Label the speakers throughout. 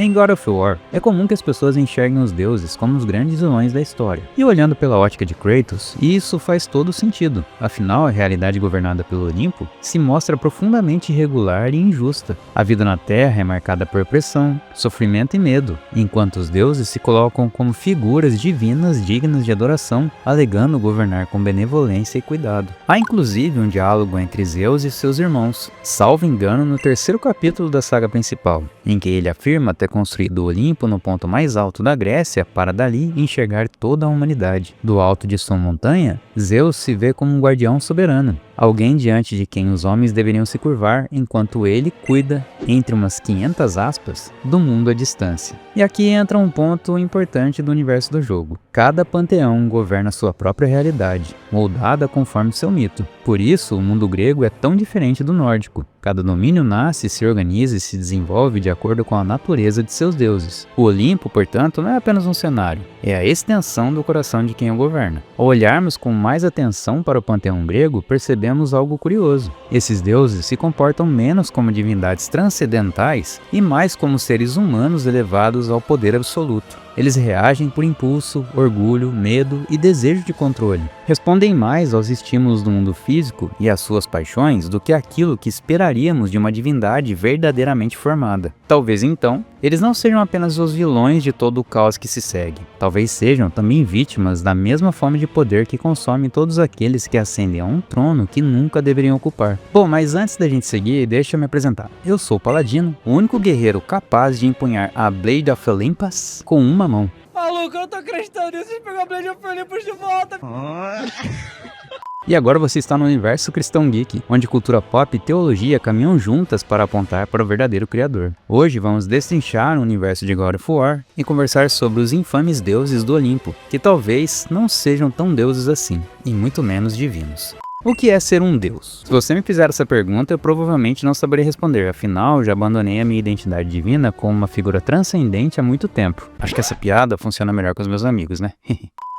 Speaker 1: Em God of War, é comum que as pessoas enxerguem os deuses como os grandes vilões da história. E olhando pela ótica de Kratos, isso faz todo sentido. Afinal, a realidade governada pelo Olimpo se mostra profundamente irregular e injusta. A vida na Terra é marcada por pressão, sofrimento e medo, enquanto os deuses se colocam como figuras divinas dignas de adoração, alegando governar com benevolência e cuidado. Há inclusive um diálogo entre Zeus e seus irmãos, salvo engano no terceiro capítulo da saga principal, em que ele afirma ter construído o Olimpo no ponto mais alto da Grécia para dali enxergar toda a humanidade. Do alto de sua montanha, Zeus se vê como um guardião soberano, alguém diante de quem os homens deveriam se curvar, enquanto ele cuida, entre umas 500 aspas, do mundo à distância. E aqui entra um ponto importante do universo do jogo. Cada panteão governa sua própria realidade, moldada conforme seu mito. Por isso, o mundo grego é tão diferente do nórdico. Cada domínio nasce, se organiza e se desenvolve de acordo com a natureza de seus deuses. O Olimpo, portanto, não é apenas um cenário, é a extensão do coração de quem o governa. Ao olharmos com mais atenção para o panteão grego, percebemos algo curioso. Esses deuses se comportam menos como divindades transcendentais e mais como seres humanos elevados ao poder absoluto. Eles reagem por impulso, orgulho, medo e desejo de controle. Respondem mais aos estímulos do mundo físico e às suas paixões do que aquilo que esperaríamos de uma divindade verdadeiramente formada. Talvez então, eles não sejam apenas os vilões de todo o caos que se segue. Talvez sejam também vítimas da mesma fome de poder que consome todos aqueles que ascendem a um trono que nunca deveriam ocupar. Bom, mas antes da gente seguir, deixa eu me apresentar. Eu sou o Paladino, o único guerreiro capaz de empunhar a Blade of Olympus com uma mão.
Speaker 2: Maluco, eu não tô acreditando nisso, de pegar a Blade of Olympus de volta.
Speaker 1: E agora você está no universo cristão geek, onde cultura pop e teologia caminham juntas para apontar para o verdadeiro criador. Hoje vamos destrinchar o universo de God of War e conversar sobre os infames deuses do Olimpo, que talvez não sejam tão deuses assim, e muito menos divinos. O que é ser um deus? Se você me fizer essa pergunta, eu provavelmente não saberia responder, afinal, já abandonei a minha identidade divina como uma figura transcendente há muito tempo. Acho que essa piada funciona melhor com os meus amigos, né?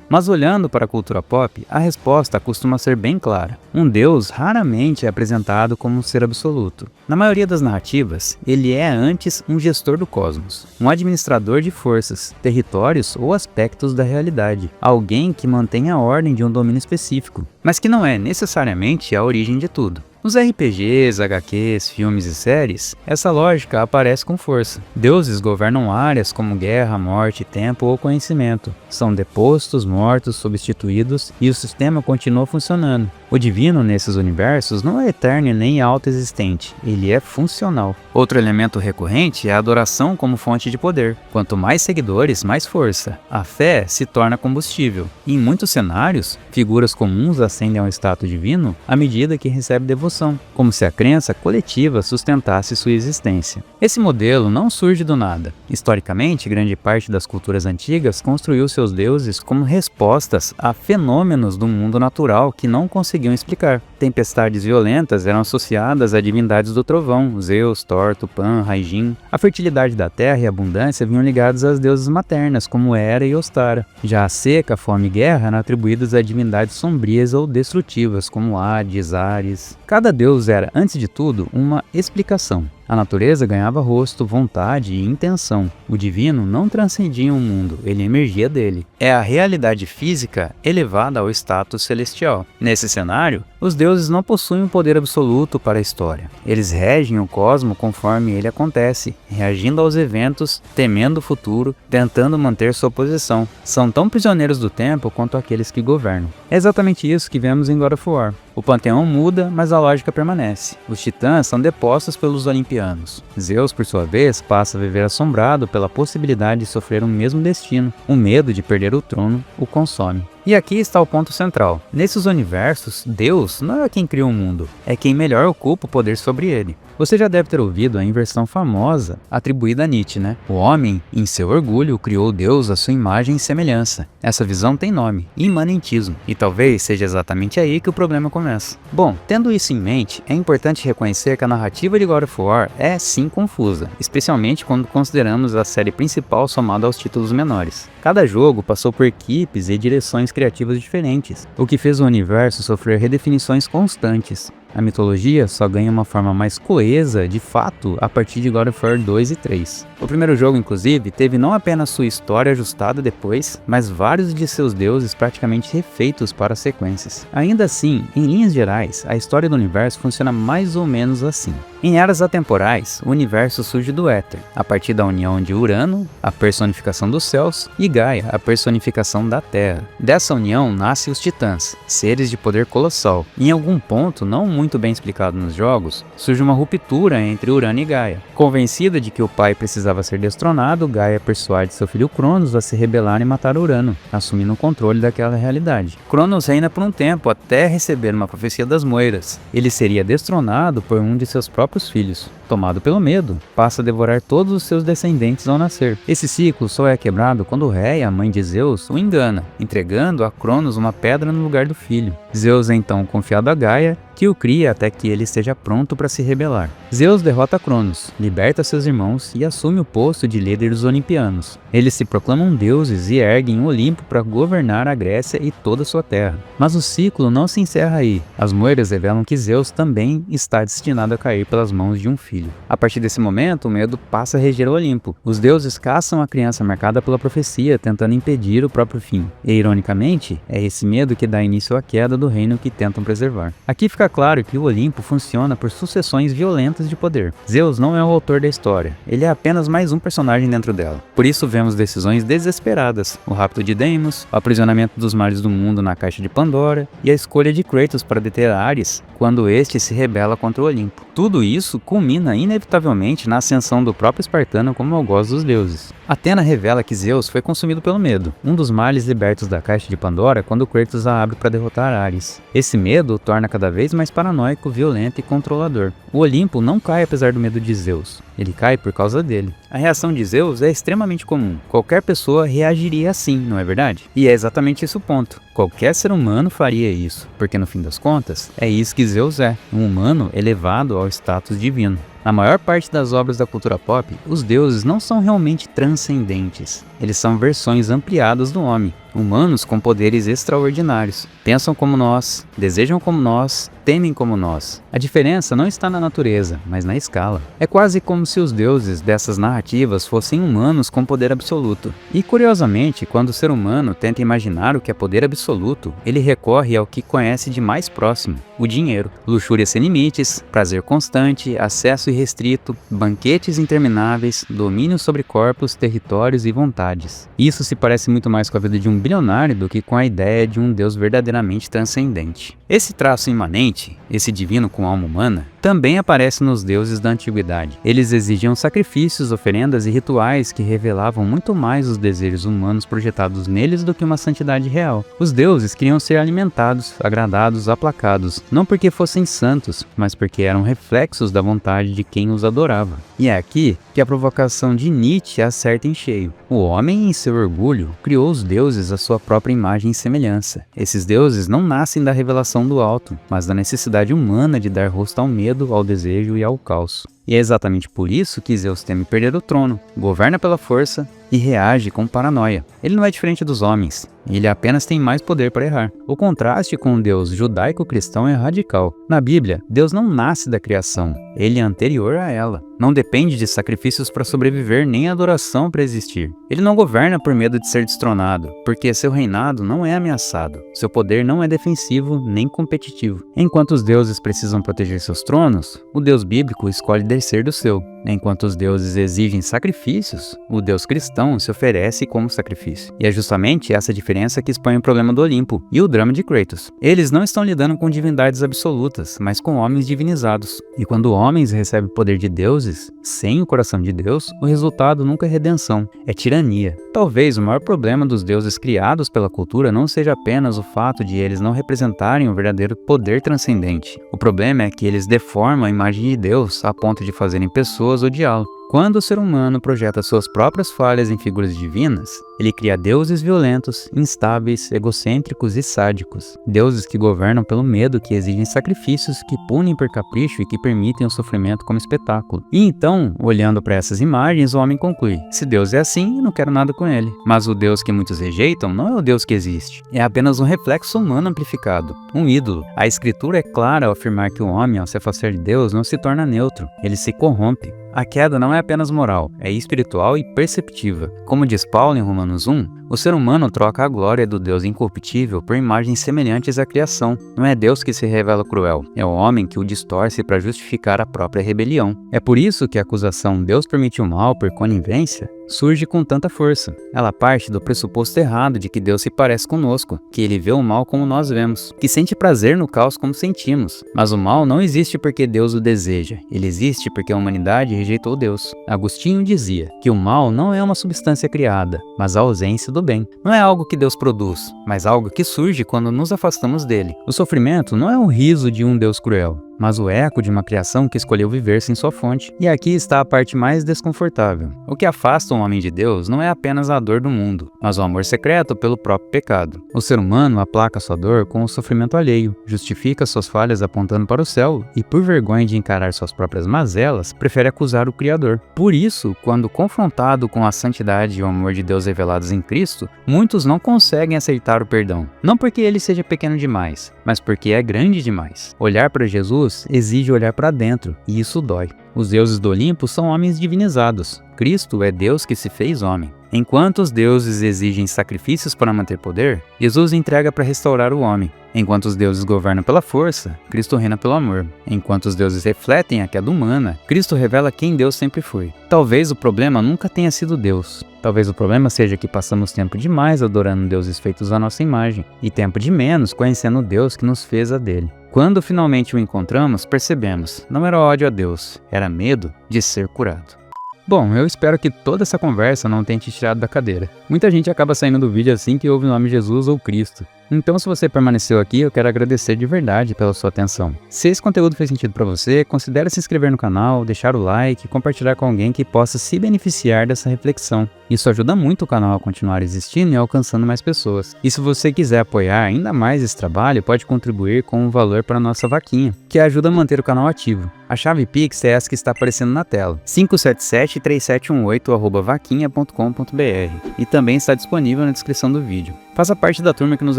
Speaker 1: Mas olhando para a cultura pop, a resposta costuma ser bem clara. Um deus raramente é apresentado como um ser absoluto. Na maioria das narrativas, ele é antes um gestor do cosmos, um administrador de forças, territórios ou aspectos da realidade, alguém que mantém a ordem de um domínio específico, mas que não é necessariamente a origem de tudo. Nos RPGs, HQs, filmes e séries, essa lógica aparece com força. Deuses governam áreas como guerra, morte, tempo ou conhecimento. São depostos, mortos, substituídos e o sistema continua funcionando. O divino nesses universos não é eterno nem autoexistente, ele é funcional. Outro elemento recorrente é a adoração como fonte de poder. Quanto mais seguidores, mais força. A fé se torna combustível. Em muitos cenários, figuras comuns ascendem ao status divino à medida que recebem devoção, como se a crença coletiva sustentasse sua existência. Esse modelo não surge do nada. Historicamente, grande parte das culturas antigas construiu seus deuses como respostas a fenômenos do mundo natural que não conseguiam explicar. Tempestades violentas eram associadas a divindades do trovão, Zeus, Thor, Tupã, Raijin. A fertilidade da terra e a abundância vinham ligados às deusas maternas, como Hera e Ostara. Já a seca, fome e guerra eram atribuídas a divindades sombrias ou destrutivas, como Hades, Ares. Cada deus era, antes de tudo, uma explicação. A natureza ganhava rosto, vontade e intenção. O divino não transcendia um mundo, ele emergia dele. É a realidade física elevada ao status celestial. Nesse cenário, os deuses não possuem um poder absoluto para a história. Eles regem o cosmos conforme ele acontece, reagindo aos eventos, temendo o futuro, tentando manter sua posição. São tão prisioneiros do tempo quanto aqueles que governam. É exatamente isso que vemos em God of War. O panteão muda, mas a lógica permanece. Os titãs são depostos pelos olimpianos. Zeus, por sua vez, passa a viver assombrado pela possibilidade de sofrer o mesmo destino. O medo de perder o trono o consome. E aqui está o ponto central. Nesses universos, Deus não é quem cria o mundo, é quem melhor ocupa o poder sobre ele. Você já deve ter ouvido a inversão famosa atribuída a Nietzsche, né? O homem, em seu orgulho, criou Deus à sua imagem e semelhança. Essa visão tem nome, imanentismo, e talvez seja exatamente aí que o problema começa. Bom, tendo isso em mente, é importante reconhecer que a narrativa de God of War é sim confusa, especialmente quando consideramos a série principal somada aos títulos menores. Cada jogo passou por equipes e direções criativas diferentes, o que fez o universo sofrer redefinições constantes. A mitologia só ganha uma forma mais coesa, de fato, a partir de God of War 2 e 3. O primeiro jogo, inclusive, teve não apenas sua história ajustada depois, mas vários de seus deuses praticamente refeitos para as sequências. Ainda assim, em linhas gerais, a história do universo funciona mais ou menos assim. Em eras atemporais, o universo surge do éter, a partir da união de Urano, a personificação dos céus, e Gaia, a personificação da Terra. Dessa união nascem os Titãs, seres de poder colossal. Em algum ponto, não muito bem explicado nos jogos, surge uma ruptura entre Urano e Gaia. Convencida de que o pai precisava ser destronado, Gaia persuade seu filho Cronos a se rebelar e matar Urano, assumindo o controle daquela realidade. Cronos reina por um tempo até receber uma profecia das Moiras. Ele seria destronado por um de seus próprios filhos. Tomado pelo medo, passa a devorar todos os seus descendentes ao nascer. Esse ciclo só é quebrado quando Réia, a mãe de Zeus, o engana, entregando a Cronos uma pedra no lugar do filho. Zeus é então confiado a Gaia, que o cria até que ele esteja pronto para se rebelar. Zeus derrota Cronos, liberta seus irmãos e assume o posto de líder dos Olimpianos. Eles se proclamam deuses e erguem o Olimpo para governar a Grécia e toda sua terra. Mas o ciclo não se encerra aí. As Moiras revelam que Zeus também está destinado a cair pelas mãos de um filho. A partir desse momento, o medo passa a reger o Olimpo. Os deuses caçam a criança marcada pela profecia, tentando impedir o próprio fim. E, ironicamente, é esse medo que dá início à queda do reino que tentam preservar. Aqui fica claro que o Olimpo funciona por sucessões violentas de poder. Zeus não é o autor da história, ele é apenas mais um personagem dentro dela. Por isso vemos decisões desesperadas, o rapto de Deimos, o aprisionamento dos mares do mundo na Caixa de Pandora e a escolha de Kratos para deter Ares quando este se rebela contra o Olimpo. Tudo isso culmina inevitavelmente na ascensão do próprio Espartano como algoz dos deuses. Atena revela que Zeus foi consumido pelo medo, um dos males libertos da Caixa de Pandora quando Kratos a abre para derrotar Ares. Esse medo o torna cada vez mais paranoico, violento e controlador. O Olimpo não cai apesar do medo de Zeus, ele cai por causa dele. A reação de Zeus é extremamente comum, qualquer pessoa reagiria assim, não é verdade? E é exatamente esse o ponto. Qualquer ser humano faria isso, porque no fim das contas, é isso que Zeus é, um humano elevado ao status divino. Na maior parte das obras da cultura pop, os deuses não são realmente transcendentes. Eles são versões ampliadas do homem, humanos com poderes extraordinários. Pensam como nós, desejam como nós, temem como nós. A diferença não está na natureza, mas na escala. É quase como se os deuses dessas narrativas fossem humanos com poder absoluto. E curiosamente, quando o ser humano tenta imaginar o que é poder absoluto, ele recorre ao que conhece de mais próximo, o dinheiro. Luxúria sem limites, prazer constante, acesso irrestrito, banquetes intermináveis, domínio sobre corpos, territórios e vontades. Isso se parece muito mais com a vida de um bilionário do que com a ideia de um Deus verdadeiramente transcendente. Esse traço imanente, esse divino com alma humana, também aparece nos deuses da antiguidade. Eles exigiam sacrifícios, oferendas e rituais que revelavam muito mais os desejos humanos projetados neles do que uma santidade real. Os deuses queriam ser alimentados, agradados, aplacados, não porque fossem santos, mas porque eram reflexos da vontade de quem os adorava. E é aqui que a provocação de Nietzsche acerta em cheio. O homem, em seu orgulho, criou os deuses à sua própria imagem e semelhança. Esses deuses não nascem da revelação do alto, mas da necessidade humana de dar rosto ao medo, ao desejo e ao caos. E é exatamente por isso que Zeus teme perder o trono, governa pela força e reage com paranoia. Ele não é diferente dos homens, ele apenas tem mais poder para errar. O contraste com o Deus judaico-cristão é radical. Na Bíblia, Deus não nasce da criação, ele é anterior a ela. Não depende de sacrifícios para sobreviver nem adoração para existir. Ele não governa por medo de ser destronado, porque seu reinado não é ameaçado. Seu poder não é defensivo nem competitivo. Enquanto os deuses precisam proteger seus tronos, o Deus bíblico escolhe descer do seu. Enquanto os deuses exigem sacrifícios, o Deus cristão se oferece como sacrifício. E é justamente essa diferença que expõe o problema do Olimpo e o drama de Kratos. Eles não estão lidando com divindades absolutas, mas com homens divinizados. E quando homens recebem o poder de deuses, sem o coração de Deus, o resultado nunca é redenção, é tirania. Talvez o maior problema dos deuses criados pela cultura não seja apenas o fato de eles não representarem o verdadeiro poder transcendente. O problema é que eles deformam a imagem de Deus a ponto de fazerem pessoas odiá-lo. Quando o ser humano projeta suas próprias falhas em figuras divinas, ele cria deuses violentos, instáveis, egocêntricos e sádicos. Deuses que governam pelo medo, que exigem sacrifícios, que punem por capricho e que permitem o sofrimento como espetáculo. E então, olhando para essas imagens, o homem conclui: se Deus é assim, eu não quero nada com ele. Mas o Deus que muitos rejeitam não é o Deus que existe. É apenas um reflexo humano amplificado, um ídolo. A Escritura é clara ao afirmar que o homem, ao se afastar de Deus, não se torna neutro, ele se corrompe. A queda não é apenas moral, é espiritual e perceptiva. Como diz Paulo em Romanos 1, o ser humano troca a glória do Deus incorruptível por imagens semelhantes à criação. Não é Deus que se revela cruel, é o homem que o distorce para justificar a própria rebelião. É por isso que a acusação "Deus permite o mal por conivência" surge com tanta força. Ela parte do pressuposto errado de que Deus se parece conosco, que ele vê o mal como nós vemos, que sente prazer no caos como sentimos. Mas o mal não existe porque Deus o deseja, ele existe porque a humanidade rejeitou Deus. Agostinho dizia que o mal não é uma substância criada, mas a ausência do bem. Não é algo que Deus produz, mas algo que surge quando nos afastamos dele. O sofrimento não é o riso de um Deus cruel, mas o eco de uma criação que escolheu viver sem sua fonte. E aqui está a parte mais desconfortável. O que afasta um homem de Deus não é apenas a dor do mundo, mas o amor secreto pelo próprio pecado. O ser humano aplaca sua dor com o sofrimento alheio, justifica suas falhas apontando para o céu e, por vergonha de encarar suas próprias mazelas, prefere acusar o Criador. Por isso, quando confrontado com a santidade e o amor de Deus revelados em Cristo, muitos não conseguem aceitar o perdão. Não porque ele seja pequeno demais, mas porque é grande demais. Olhar para Jesus exige olhar para dentro, e isso dói. Os deuses do Olimpo são homens divinizados. Cristo é Deus que se fez homem. Enquanto os deuses exigem sacrifícios para manter poder, Jesus entrega para restaurar o homem. Enquanto os deuses governam pela força, Cristo reina pelo amor. Enquanto os deuses refletem a queda humana, Cristo revela quem Deus sempre foi. Talvez o problema nunca tenha sido Deus. Talvez o problema seja que passamos tempo demais adorando deuses feitos à nossa imagem, e tempo de menos conhecendo o Deus que nos fez a dele. Quando finalmente o encontramos, percebemos, não era ódio a Deus, era medo de ser curado. Bom, eu espero que toda essa conversa não tenha te tirado da cadeira. Muita gente acaba saindo do vídeo assim que ouve o nome Jesus ou Cristo. Então, se você permaneceu aqui, eu quero agradecer de verdade pela sua atenção. Se esse conteúdo fez sentido para você, considere se inscrever no canal, deixar o like e compartilhar com alguém que possa se beneficiar dessa reflexão. Isso ajuda muito o canal a continuar existindo e alcançando mais pessoas. E se você quiser apoiar ainda mais esse trabalho, pode contribuir com um valor para a nossa vaquinha, que ajuda a manter o canal ativo. A chave Pix é essa que está aparecendo na tela, 577-3718@vaquinha.com.br, e também está disponível na descrição do vídeo. Faça parte da turma que nos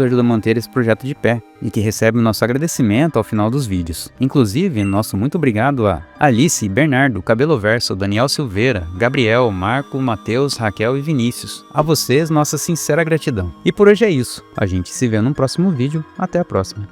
Speaker 1: ajuda a manter esse projeto de pé e que recebe o nosso agradecimento ao final dos vídeos. Inclusive, nosso muito obrigado a Alice, Bernardo, Cabelo Verso, Daniel Silveira, Gabriel, Marco, Matheus, Raquel e Vinícius. A vocês, nossa sincera gratidão. E por hoje é isso. A gente se vê num próximo vídeo. Até a próxima.